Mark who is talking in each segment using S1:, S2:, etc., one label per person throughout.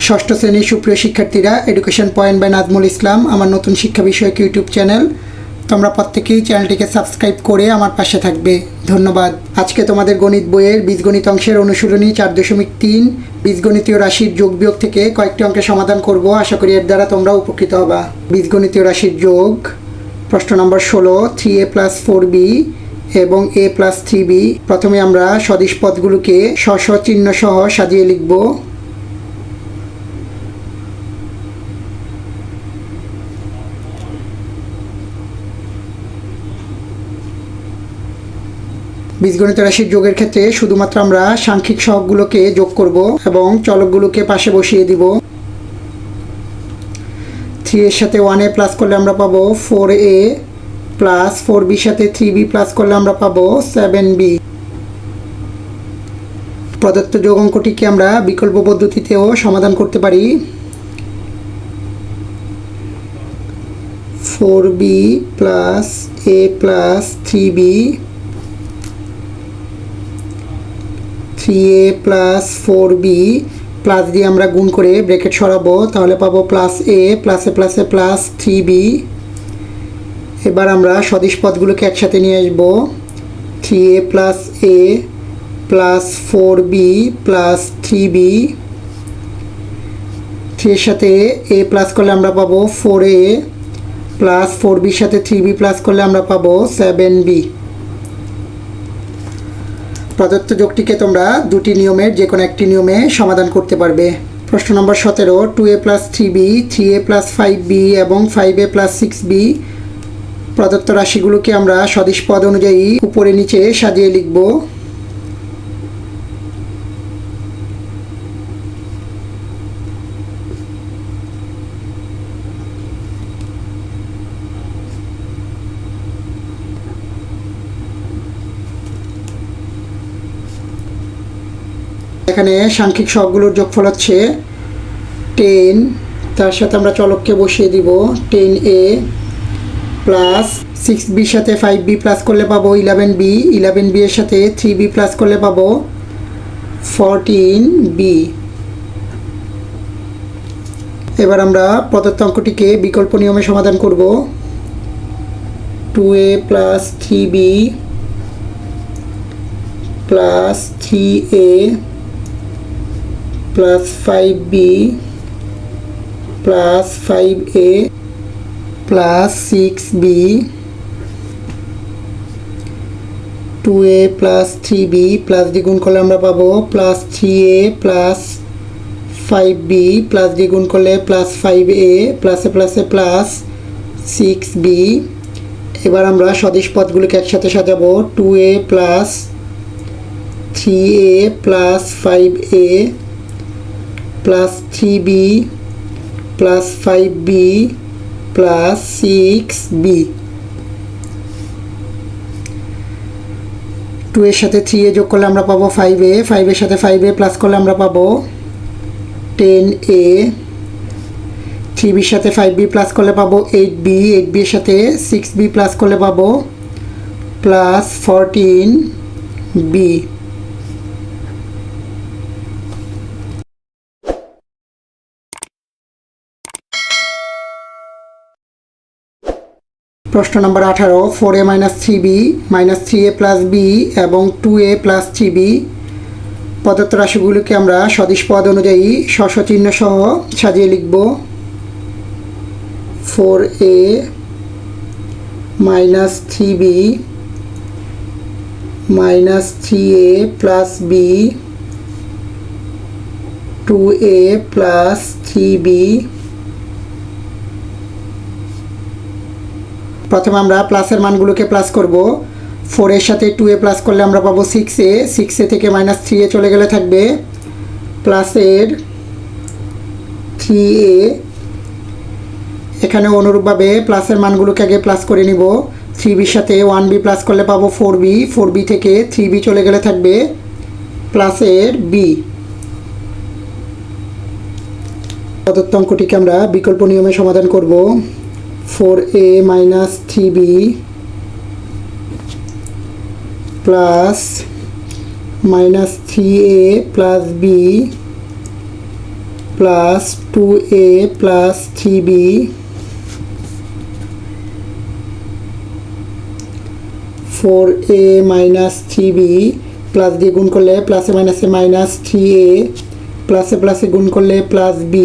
S1: ষষ্ঠ শ্রেণীর সুপ্রিয় শিক্ষার্থীরা, education point by Nazmul Islam আমার নতুন শিক্ষা বিষয়ক ইউটিউব চ্যানেল। তোমরা প্রত্যেকেই চ্যানেলটিকে সাবস্ক্রাইব করে আমার পাশে থাকবে, ধন্যবাদ। আজকে তোমাদের গণিত বইয়ের বীজগণিত অংশের অনুশীলনী 4.3 বীজগণিতীয় রাশির যোগ বিয়োগ থেকে কয়েকটি অঙ্কের সমাধান করব। আশা করি এর দ্বারা তোমরা উপকৃত হবা। বীজগণিতীয় রাশির যোগ, প্রশ্ন নম্বর 16, 3a + 4b এবং a + 3b। প্রথমে আমরা সদিশ পদগুলোকে স্ব চিহ্ন সহ সাজিয়ে লিখব। বীজগণিত রাশির যোগের ক্ষেত্রে শুধুমাত্র আমরা সাংখ্যিক সহগগুলোকে যোগ করব এবং চলকগুলোকে পাশে বসিয়ে দিব। 3 এর সাথে 1a প্লাস করলে আমরা পাবো 4a প্লাস 4b সাথে 3b প্লাস করলে আমরা পাবো 7b। প্রদত্ত যোগ অঙ্কটিকে আমরা বিকল্প পদ্ধতিতেও সমাধান করতে পারি। 4b plus a plus 3b, 3a plus 4b plus দিয়ে আমরা গুণ করে ব্র্যাকেট সরাবো, তাহলে পাবো plus a plus a plus a plus 3b। এবার আমরা সদিশ পদগুলোকে একসাথে নিয়ে আসবো। 3a plus a plus 4b plus 3b। 3 এর সাথে a প্লাস করলে আমরা পাবো 4a প্লাস 4b সাথে 3b প্লাস করলে আমরা পাবো 7b। প্রদত্ত যোগটিকে তোমরা দুটি নিয়মের যে কোনো একটি নিয়মে সমাধান করতে পারবে। প্রশ্ন নম্বর 17, 2a + 3b, 3a + 5b এবং 5a + 6b। প্রদত্ত রাশিগুলোকে আমরা সদিশ পদ অনুযায়ী উপরে নিচে সাজিয়ে লিখব। এখানে সাংখ্যিক সহগগুলোর যোগফল হচ্ছে 10, তার সাথে আমরা চলককে বসিয়ে দিব 10a প্লাস 6b সাথে 5b প্লাস করলে পাবো 11b, 11b এর সাথে 3b প্লাস করলে পাবো 14b। এবার আমরা প্রদত্ত অঙ্কটিকে বিকল্প নিয়মে সমাধান করব। 2a plus 3b plus 3a plus 5b plus 5a plus 6b, 2a plus 3b plus দ্বিগুণ করলে আমরা পাবো plus 3a plus 5b plus দ্বিগুণ করলে plus 5a plus a plus a plus 6b। এবার আমরা সদিশ পদগুলোকে একসাথে সাজাবো। 2a plus 3a plus 5a plus 3b plus 5b plus 6b। 2 এর সাথে 3a যোগ করলে আমরা পাবো 5a, 5 এর সাথে 5a প্লাস করলে আমরা পাবো 10a, 3b এর সাথে 5b প্লাস করলে পাবো 8b, 8b এর সাথে 6b প্লাস করলে পাবো প্লাস 14b। প্রশ্ন নম্বর 18, 4a - 3b - 3a + b এবং 2a + 3b। প্রদত্ত রাশিগুলিকে আমরা সদিশ পদ অনুযায়ী স্ব চিহ্ন সহ সাজিয়ে লিখব। 4a - 3b - 3a + b, 2a + 3b। প্রথমে আমরা প্লাসের মানগুলোকে প্লাস করব। 4 এর সাথে 2a প্লাস করলে আমরা পাবো 6a, 6a থেকে -3a চলে গেলে থাকবে প্লাসের 3a। এখানে অনুরূপভাবে প্লাসের মানগুলোকে আগে প্লাস করে নিব। 3b এর সাথে 1b প্লাস করলে পাবো 4b, 4b থেকে 3b চলে গেলে থাকবে প্লাসের b। প্রদত্ত অঙ্কটিকে আমরা বিকল্প নিয়মে সমাধান করব। 4a - 3b plus -3a + b plus 2a plus 3b four a minus 3b plus দিয়ে গুণ করলে প্লাসে মাইনাসে মাইনাস 3a প্লাসে প্লাসে গুণ করলে প্লাস b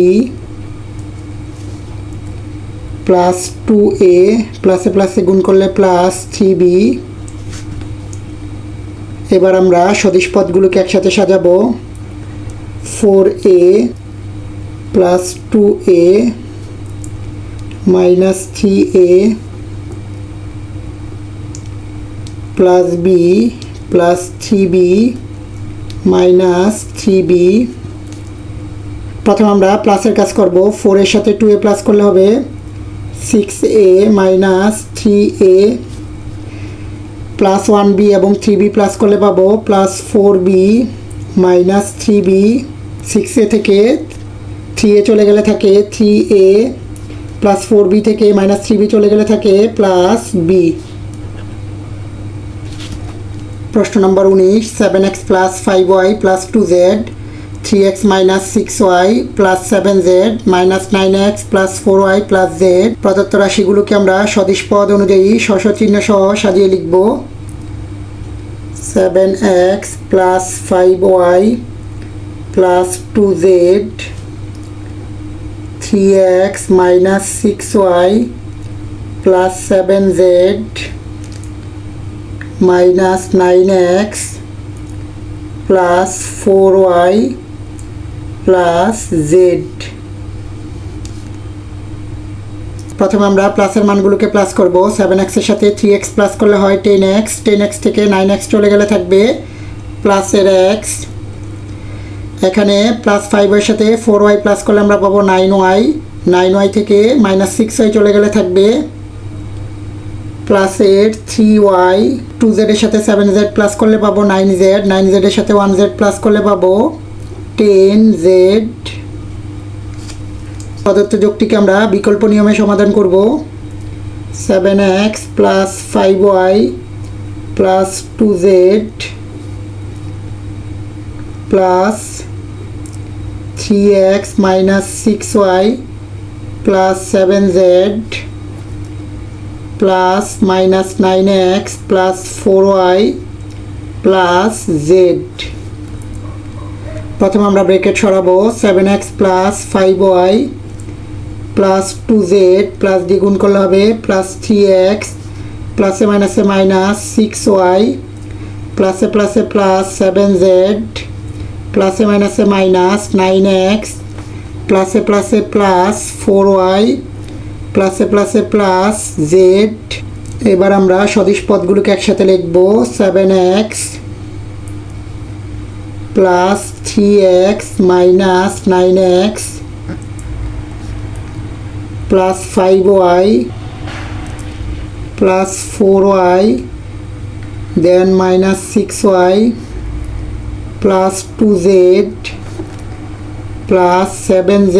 S1: প্লাস 2a প্লাসে প্লাসে গুণ করলে প্লাস 3b। এবার আমরা সদিশ পদগুলোকে একসাথে সাজাবো। 4a plus 2a minus 3a plus b plus 3b minus 3b। প্রথমে আমরা প্লাসের কাজ করব। 4 এর সাথে 2a প্লাস করলে হবে 6a minus 3a plus 1b এবং 3b প্লাস করলে পাবো plus 4b minus 3b। 6a থেকে 3a চলে গেলে থাকে 3a প্লাস 4b থেকে মাইনাস 3b চলে গেলে থাকে প্লাস b। প্রশ্ন নম্বর 19, 7x plus 5y plus 2z 3x minus 6y plus 7z minus 9x plus 4y plus z প্রদত্ত রাশিগুলোকে আমরা সদিশ পদ অনুযায়ী স্ব চিহ্ন সহ সাজিয়ে লিখব। 7x plus 5y plus 2z 3x minus 6y plus 7z minus 9x plus 4y plus z। প্রথমে আমরা প্লাসের মানগুলোকে প্লাস করব। 7x এর সাথে 3x প্লাস করলে হয় 10x, 10x থেকে 9x চলে গেলে থাকবে প্লাসের x। এখানে প্লাস 5 এর সাথে 4y প্লাস করলে আমরা পাবো 9y, 9y থেকে মাইনাস 6y চলে গেলে থাকবে প্লাসের 3y। 2z এর সাথে 7z প্লাস করলে পাবো 9z, 9z এর সাথে 1z প্লাস করলে পাবো 10z। প্রদত্ত যোগটিকে আমরা বিকল্প নিয়মে সমাধান করব। 7x plus 5y plus 2z plus 3x minus 6y plus 7z plus minus 9x plus 4y plus z। প্রথমে আমরা ব্র্যাকেট সরাবো। 7x plus 5y plus 2z plus দিয়ে গুণ করলে হবে প্লাস 3x প্লাসে মাইনাসে মাইনাস 6y প্লাসে প্লাসে প্লাস 7z প্লাসে মাইনাসে মাইনাস 9x প্লাসে প্লাসে প্লাস 4y প্লাসে প্লাসে প্লাস z। এবার আমরা সদিশ পদগুলোকে একসাথে লিখব। 7x plus 3x minus 9x plus 5y plus 4y then minus 6y plus 2z plus 7z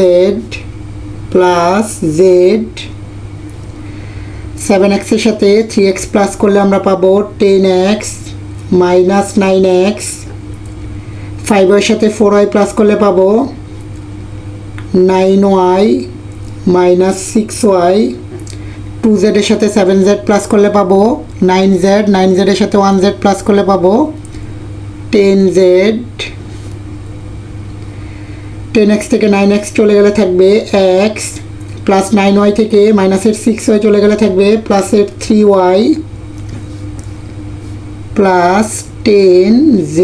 S1: plus z। 7x এর সাথে 3x প্লাস করলে আমরা পাবো 10x মাইনাস 9x। 5 এর সাথে 4y প্লাস করলে পাবো 9y মাইনাস 6y। 2z এর সাথে 7z প্লাস করলে পাবো 9z, 9z এর সাথে 1z প্লাস করলে পাবো 10z। 10x থেকে 9x চলে গেলে থাকবে x প্লাস 9y থেকে মাইনাসের 6y চলে গেলে থাকবে প্লাসের 3y প্লাস 10z।